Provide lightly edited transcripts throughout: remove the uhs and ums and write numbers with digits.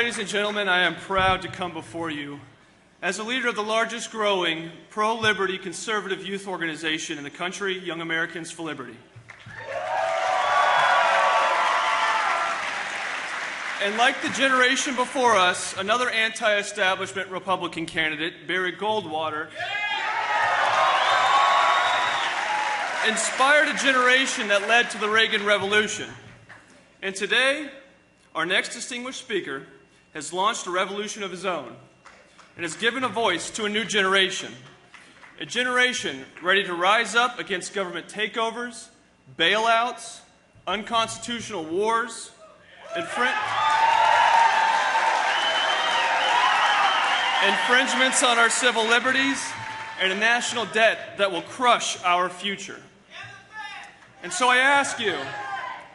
ladies and gentlemen, I am proud to come before you as a leader of the largest growing pro-liberty conservative youth organization in the country, Young Americans for Liberty. And like the generation before us, another anti-establishment Republican candidate, Barry Goldwater, inspired a generation that led to the Reagan Revolution. And today, our next distinguished speaker has launched a revolution of his own and has given a voice to a new generation, a generation ready to rise up against government takeovers, bailouts, unconstitutional wars, infringements on our civil liberties, and a national debt that will crush our future. And so I ask you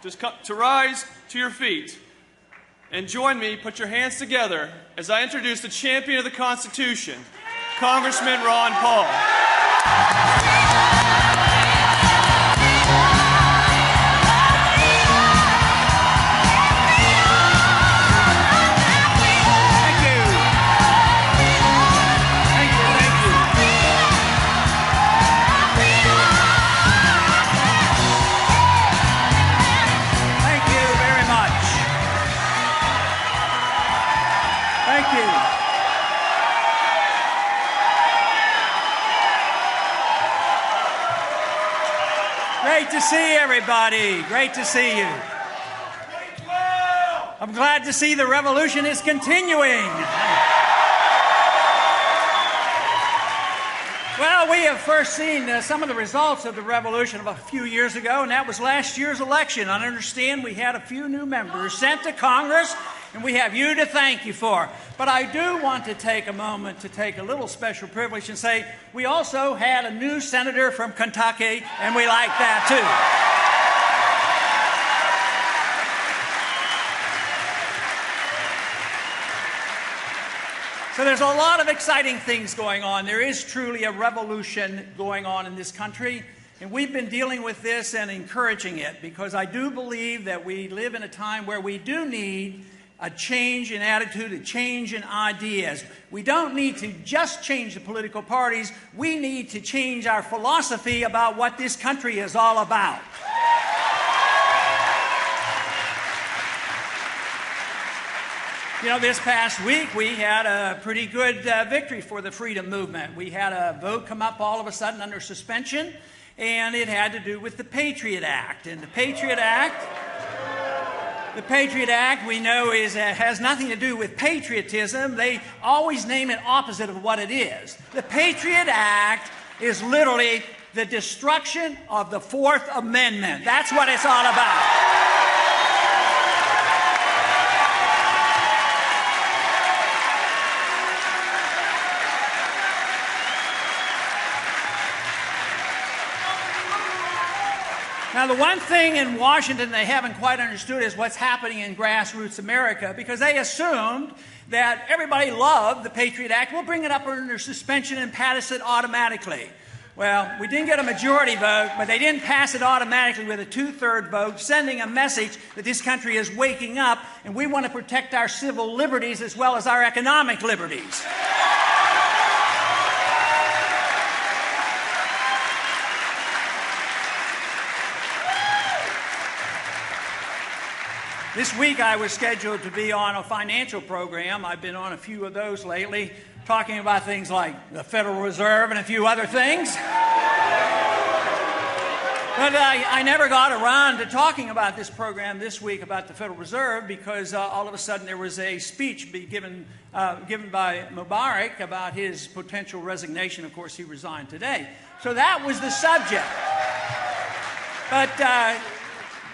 to rise to your feet and join me, put your hands together as I introduce the champion of the Constitution, Congressman Ron Paul. Great to see everybody. Great to see you. I'm glad to see the revolution is continuing. Well, we have first seen some of the results of the revolution of a few years ago, and that was last year's election. I understand we had a few new members sent to Congress, and we have you to thank you for. But I do want to take a moment to take a little special privilege and say we also had a new senator from Kentucky, and we like that too. So there's a lot of exciting things going on. There is truly a revolution going on in this country, and we've been dealing with this and encouraging it because I do believe that we live in a time where we do need a change in attitude, a change in ideas. We don't need to just change the political parties. We need to change our philosophy about what this country is all about. You know, this past week we had a pretty good victory for the freedom movement. We had a vote come up all of a sudden under suspension, and it had to do with the Patriot Act. And the Patriot Act we know has nothing to do with patriotism. They always name it opposite of what it is. The Patriot Act is literally the destruction of the Fourth Amendment. That's what it's all about. Now, the one thing in Washington they haven't quite understood is what's happening in grassroots America, because they assumed that everybody loved the Patriot Act. We'll bring it up under suspension and pass it automatically. Well, we didn't get a majority vote, but they didn't pass it automatically with a 2/3 vote, sending a message that this country is waking up and we want to protect our civil liberties as well as our economic liberties. This week I was scheduled to be on a financial program. I've been on a few of those lately, talking about things like the Federal Reserve and a few other things. But I never got around to talking about this program this week about the Federal Reserve because all of a sudden there was a speech given by Mubarak about his potential resignation. Of course, he resigned today. So that was the subject. But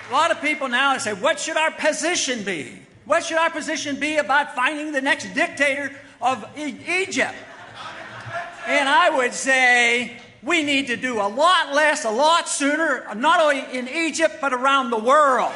a lot of people now say, what should our position be? What should our position be about finding the next dictator of Egypt? And I would say we need to do a lot less, a lot sooner, not only in Egypt, but around the world.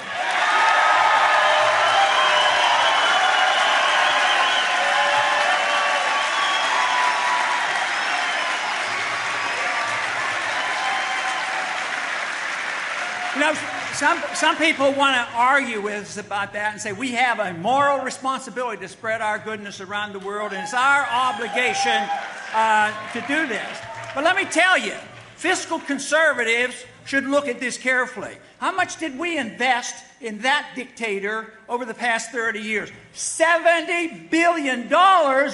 You know, some people want to argue with us about that and say we have a moral responsibility to spread our goodness around the world, and it's our obligation to do this. But let me tell you, fiscal conservatives should look at this carefully. How much did we invest in that dictator over the past 30 years? $70 billion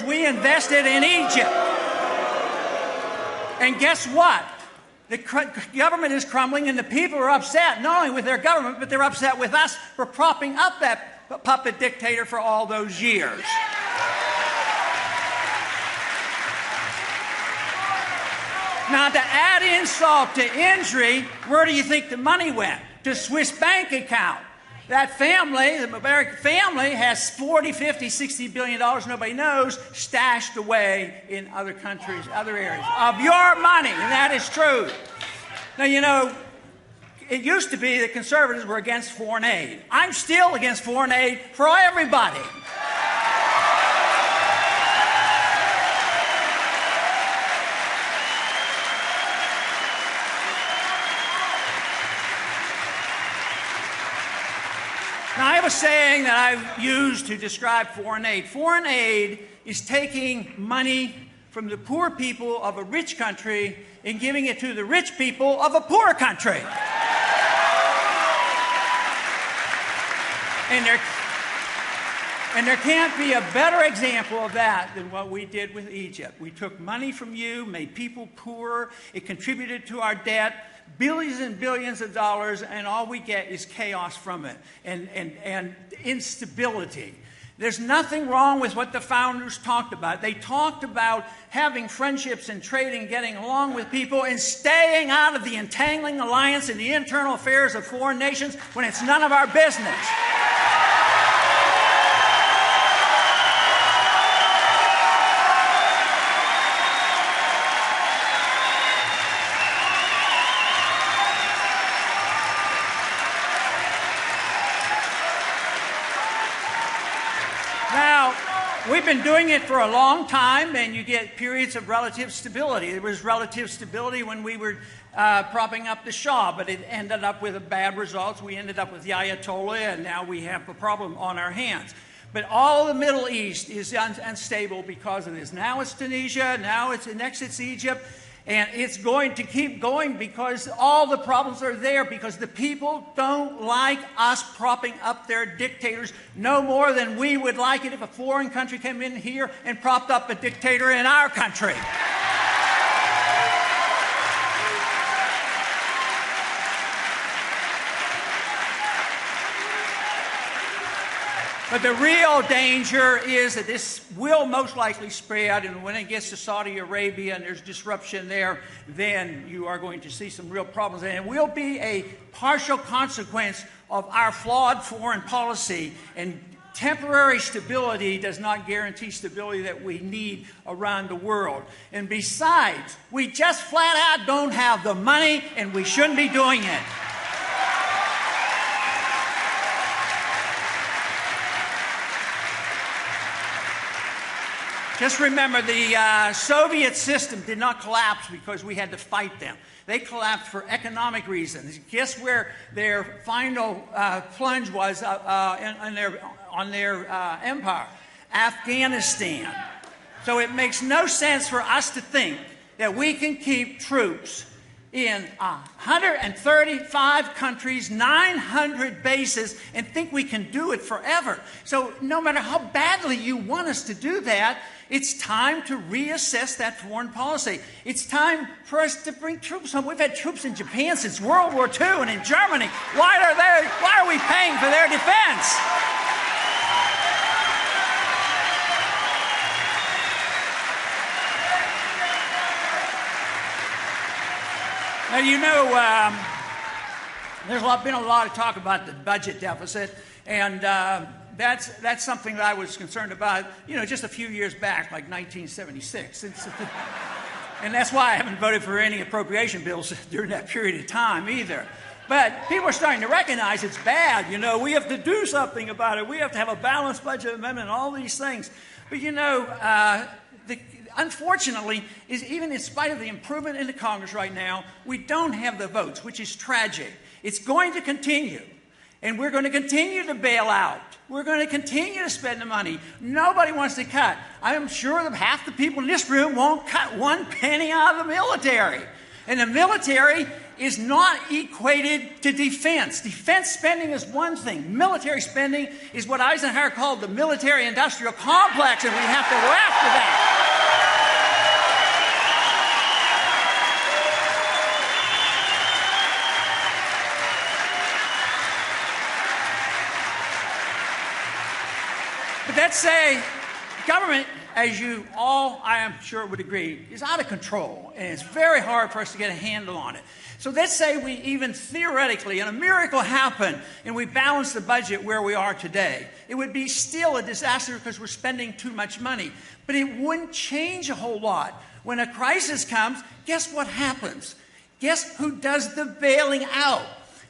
we invested in Egypt. And guess what? The government is crumbling, and the people are upset, not only with their government, but they're upset with us for propping up that puppet dictator for all those years. Now, to add insult to injury, where do you think the money went? To Swiss bank account. That family, the Mubarak family, has 40, 50, 60 billion dollars, nobody knows, stashed away in other countries, other areas of your money, and that is true. Now, you know, it used to be that conservatives were against foreign aid. I'm still against foreign aid for everybody. Now, I have a saying that I've used to describe foreign aid. Foreign aid is taking money from the poor people of a rich country and giving it to the rich people of a poor country. And there can't be a better example of that than what we did with Egypt. We took money from you, made people poorer, it contributed to our debt, billions and billions of dollars, and all we get is chaos from it and instability. There's nothing wrong with what the founders talked about. They talked about having friendships and trading, getting along with people, and staying out of the entangling alliance in the internal affairs of foreign nations when it's none of our business. We've been doing it for a long time, and you get periods of relative stability. There was relative stability when we were propping up the Shah, but it ended up with bad results. We ended up with the Ayatollah, and now we have a problem on our hands. But all the Middle East is unstable because of this. Now it's Tunisia, next it's Egypt, and it's going to keep going because all the problems are there because the people don't like us propping up their dictators no more than we would like it if a foreign country came in here and propped up a dictator in our country. But the real danger is that this will most likely spread, and when it gets to Saudi Arabia and there's disruption there, then you are going to see some real problems. And it will be a partial consequence of our flawed foreign policy, and temporary stability does not guarantee stability that we need around the world. And besides, we just flat out don't have the money, and we shouldn't be doing it. Just remember, the Soviet system did not collapse because we had to fight them. They collapsed for economic reasons. Guess where their final plunge was on their empire? Afghanistan. So it makes no sense for us to think that we can keep troops in 135 countries, 900 bases, and think we can do it forever. So no matter how badly you want us to do that, it's time to reassess that foreign policy. It's time for us to bring troops home. We've had troops in Japan since World War II and in Germany. Why are we paying for their defense? Now, you know, there's been a lot of talk about the budget deficit, and that's something that I was concerned about, you know, just a few years back, like 1976. And that's why I haven't voted for any appropriation bills during that period of time either. But people are starting to recognize it's bad. You know, we have to do something about it. We have to have a balanced budget amendment, all these things. But, you know, unfortunately, even in spite of the improvement in the Congress right now, we don't have the votes, which is tragic. It's going to continue. And we're going to continue to bail out. We're going to continue to spend the money. Nobody wants to cut. I'm sure that half the people in this room won't cut one penny out of the military. And the military is not equated to defense. Defense spending is one thing. Military spending is what Eisenhower called the military-industrial complex, and we have to go after that. But let's say government, as you all, I am sure, would agree, is out of control, and it's very hard for us to get a handle on it. So let's say we even theoretically, and a miracle happened, and we balance the budget where we are today. It would be still a disaster because we're spending too much money. But it wouldn't change a whole lot. When a crisis comes, guess what happens? Guess who does the bailing out?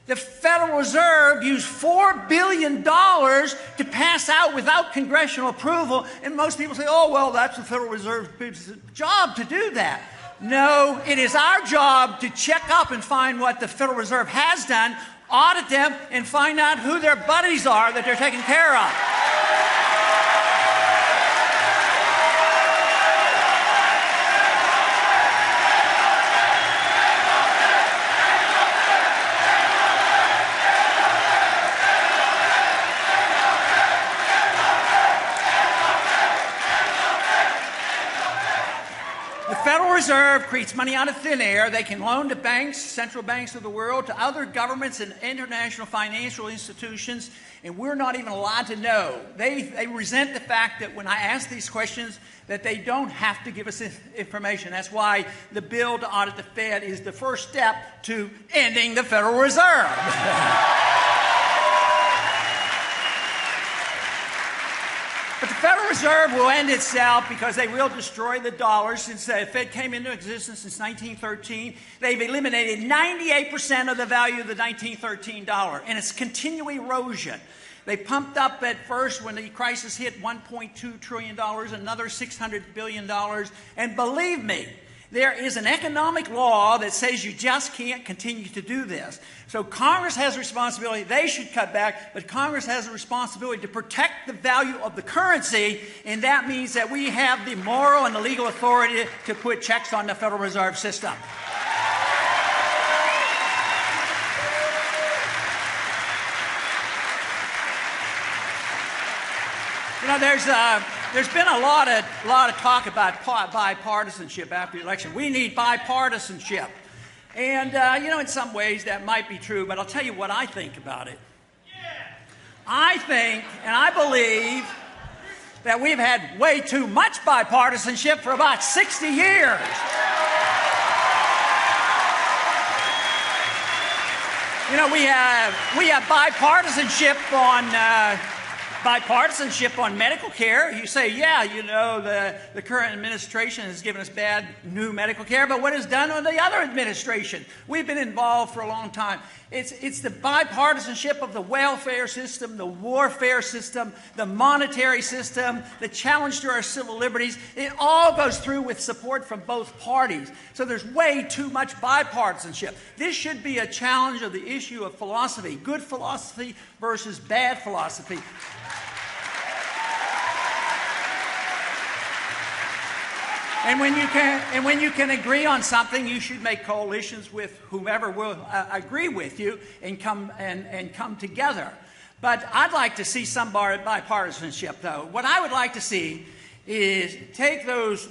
The Federal Reserve used $4 billion to pass out without congressional approval, and most people say, oh, well, that's the Federal Reserve's job to do that. No, it is our job to check up and find what the Federal Reserve has done, audit them, and find out who their buddies are that they're taking care of. The Federal Reserve creates money out of thin air. They can loan to banks, central banks of the world, to other governments and international financial institutions, and we're not even allowed to know. They resent the fact that when I ask these questions that they don't have to give us information. That's why the bill to audit the Fed is the first step to ending the Federal Reserve. But the Federal Reserve will end itself because they will destroy the dollar. Since the Fed came into existence since 1913, they've eliminated 98% of the value of the 1913 dollar, and it's continuing erosion. They pumped up at first when the crisis hit $1.2 trillion, another $600 billion, and believe me, there is an economic law that says you just can't continue to do this. So Congress has a responsibility. They should cut back, but Congress has a responsibility to protect the value of the currency, and that means that we have the moral and the legal authority to put checks on the Federal Reserve System. You know, there's been a lot of talk about bipartisanship after the election. We need bipartisanship. And, you know, in some ways that might be true, but I'll tell you what I think about it. I think and I believe that we've had way too much bipartisanship for about 60 years. You know, we have bipartisanship on medical care. You say, yeah, you know, the current administration has given us bad new medical care, but what is done on the other administration? We've been involved for a long time. It's the bipartisanship of the welfare system, the warfare system, the monetary system, the challenge to our civil liberties. It all goes through with support from both parties. So there's way too much bipartisanship. This should be a challenge of the issue of philosophy, good philosophy versus bad philosophy. And when you can agree on something, you should make coalitions with whomever will agree with you and come together. But I'd like to see some bipartisanship, though. What I would like to see is take those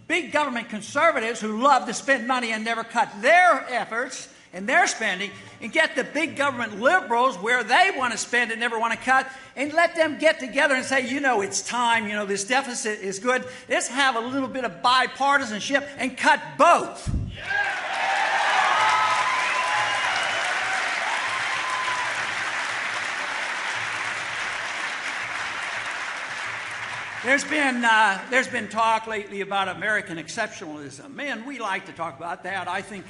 big government conservatives who love to spend money and never cut their efforts and their spending, and get the big government liberals where they want to spend and never want to cut, and let them get together and say, you know, it's time, you know, this deficit is good. Let's have a little bit of bipartisanship and cut both. There's been talk lately about American exceptionalism. Man, we like to talk about that. I think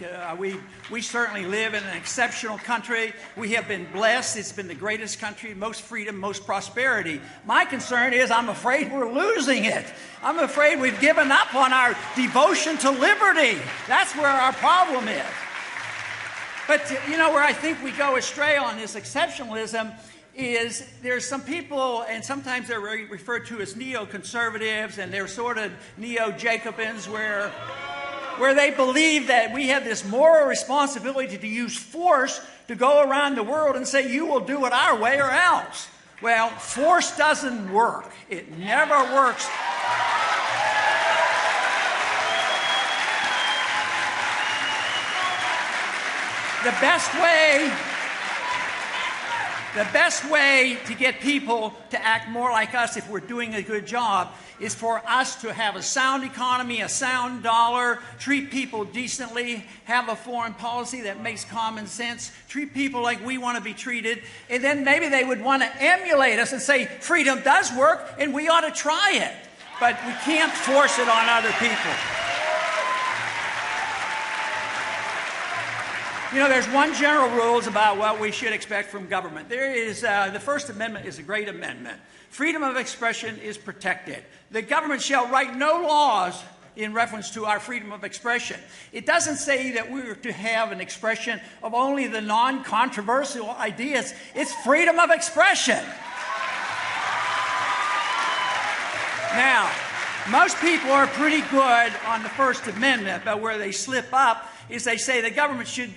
we certainly live in an exceptional country. We have been blessed. It's been the greatest country, most freedom, most prosperity. My concern is I'm afraid we're losing it. I'm afraid we've given up on our devotion to liberty. That's where our problem is. But, you know, where I think we go astray on this exceptionalism is there's some people, and sometimes they're referred to as neoconservatives, and they're sort of neo-Jacobins, where they believe that we have this moral responsibility to use force to go around the world and say, you will do it our way or else. Well, force doesn't work. It never works. The best way to get people to act more like us if we're doing a good job is for us to have a sound economy, a sound dollar, treat people decently, have a foreign policy that makes common sense, treat people like we want to be treated, and then maybe they would want to emulate us and say, freedom does work and we ought to try it. But we can't force it on other people. You know, there's one general rules about what we should expect from government. There is, the First Amendment is a great amendment. Freedom of expression is protected. The government shall write no laws in reference to our freedom of expression. It doesn't say that we're to have an expression of only the non-controversial ideas. It's freedom of expression. Now, most people are pretty good on the First Amendment, but where they slip up is they say the government should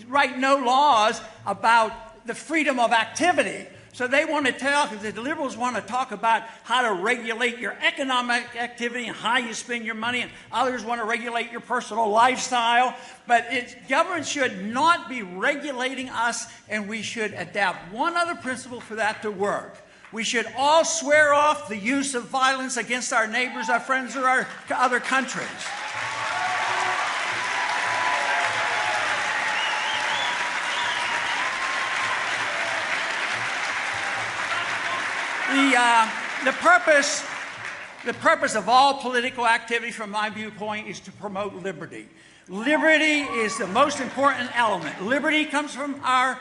write no laws about the freedom of activity. So they want to the liberals want to talk about how to regulate your economic activity and how you spend your money, and others want to regulate your personal lifestyle. But government should not be regulating us, and we should adapt one other principle for that to work. We should all swear off the use of violence against our neighbors, our friends, or our other countries. The purpose of all political activity, from my viewpoint, is to promote liberty. Liberty is the most important element. Liberty comes from our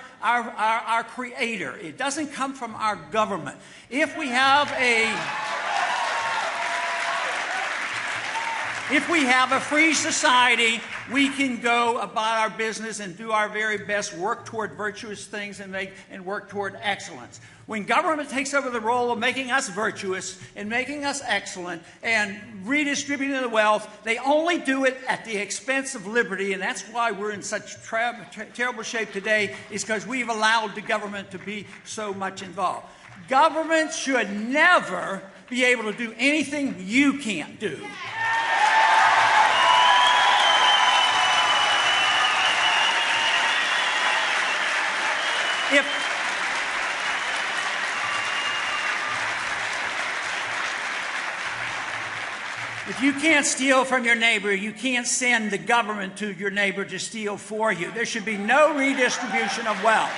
Creator. It doesn't come from our government. If we have a free society, we can go about our business and do our very best, work toward virtuous things and work toward excellence. When government takes over the role of making us virtuous and making us excellent and redistributing the wealth, they only do it at the expense of liberty, and that's why we're in such terrible shape today, is because we've allowed the government to be so much involved. Government should never be able to do anything you can't do. If you can't steal from your neighbor, you can't send the government to your neighbor to steal for you. There should be no redistribution of wealth.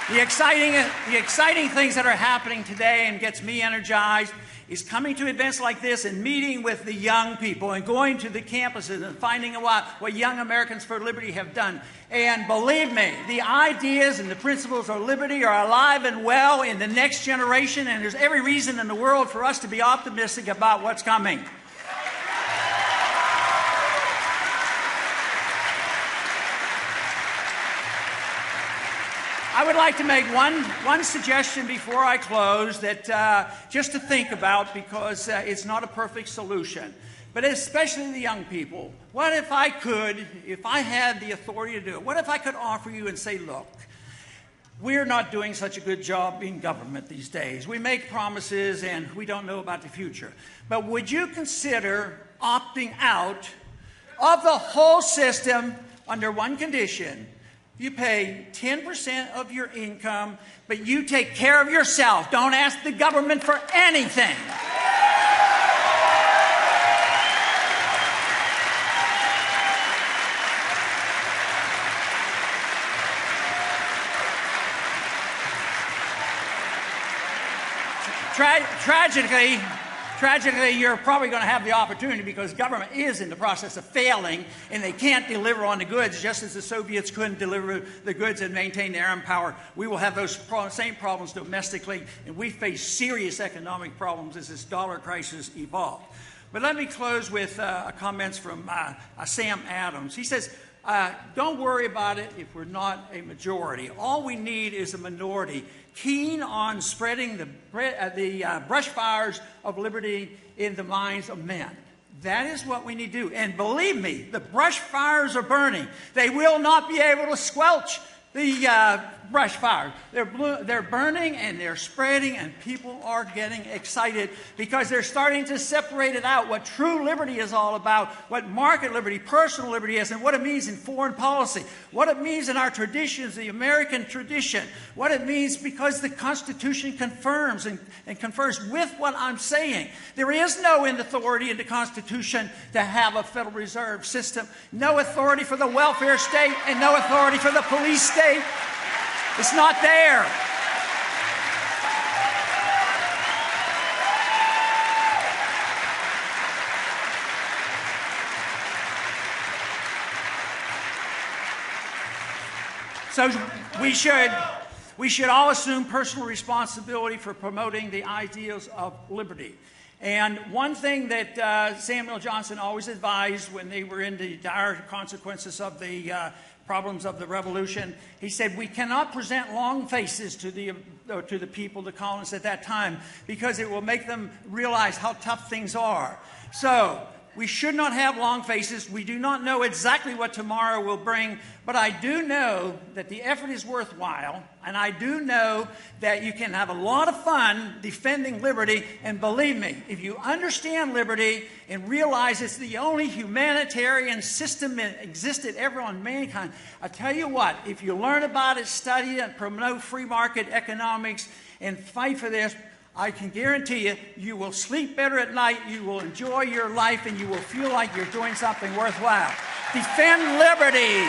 The exciting things that are happening today and gets me energized is coming to events like this and meeting with the young people and going to the campuses and finding out what Young Americans for Liberty have done. And believe me, the ideas and the principles of liberty are alive and well in the next generation, and there's every reason in the world for us to be optimistic about what's coming. I would like to make one suggestion before I close, that just to think about, because it's not a perfect solution, but especially the young people. What if I had the authority to do it, what if I could offer you and say, look, we're not doing such a good job in government these days. We make promises and we don't know about the future. But would you consider opting out of the whole system under one condition? You pay 10% of your income, but you take care of yourself. Don't ask the government for anything. Tragically, you're probably going to have the opportunity because government is in the process of failing and they can't deliver on the goods just as the Soviets couldn't deliver the goods and maintain their empire. We will have those same problems domestically, and we face serious economic problems as this dollar crisis evolves. But let me close with comments from Sam Adams. He says, don't worry about it if we're not a majority. All we need is a minority keen on spreading the brush fires of liberty in the minds of men. That is what we need to do. And believe me, the brush fires are burning. They will not be able to squelch the brush fire. They're burning and they're spreading, and people are getting excited because they're starting to separate it out, what true liberty is all about, what market liberty, personal liberty is, and what it means in foreign policy, what it means in our traditions, the American tradition, what it means because the Constitution confirms and confers with what I'm saying. There is no authority in the Constitution to have a Federal Reserve system, no authority for the welfare state, and no authority for the police state. It's not there. So we should all assume personal responsibility for promoting the ideals of liberty. And one thing that Samuel Johnson always advised when they were in the dire consequences of the problems of the revolution, he said, we cannot present long faces to the people, the colonists at that time, because it will make them realize how tough things are. So we should not have long faces. We do not know exactly what tomorrow will bring, but I do know that the effort is worthwhile, and I do know that you can have a lot of fun defending liberty, and believe me, if you understand liberty and realize it's the only humanitarian system that existed ever on mankind, I tell you what, if you learn about it, study it, promote free market economics, and fight for this, I can guarantee you, you will sleep better at night, you will enjoy your life, and you will feel like you're doing something worthwhile. Defend liberty.